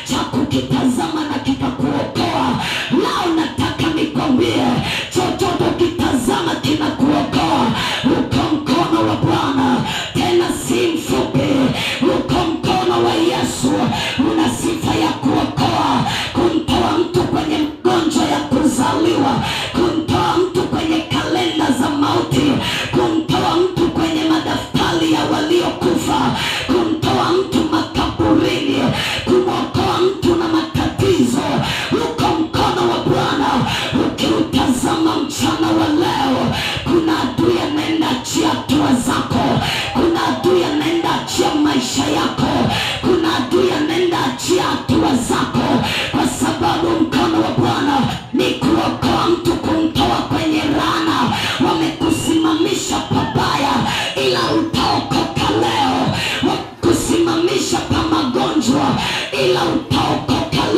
cha kukitazama na kikakuokoa. Leo nataka nikwambie, chochote ukitazama kinakuokoa. Uko mkono wa Bwana, tena si mfupi. Uko mkono wa Yesu, una sifa ya kuokoa, kumtoa mtu kwenye magonjwa ya kuzaliwa, kumtoa mtu kwenye kalenda za mauti, kumtoa mtu kwenye madaftari ya waliokufa, kumtoa mtu makaburini, kumwokoa mtu na matatizo. Uko mkono wa Bwana. Ukiutazama mchana wa leo, kuna adui anaenda achia hatua zako, kuna adui anaenda achia maisha yako, kuna adui anaenda achia hatua zako, kwa sababu mkono wa Bwana ni kuokoa mtu, kumtoa kwenye laana. Wamekusimamisha pabaya, ila utaokoka leo. Wamekusimamisha pa magonjwa, ila utaokoka.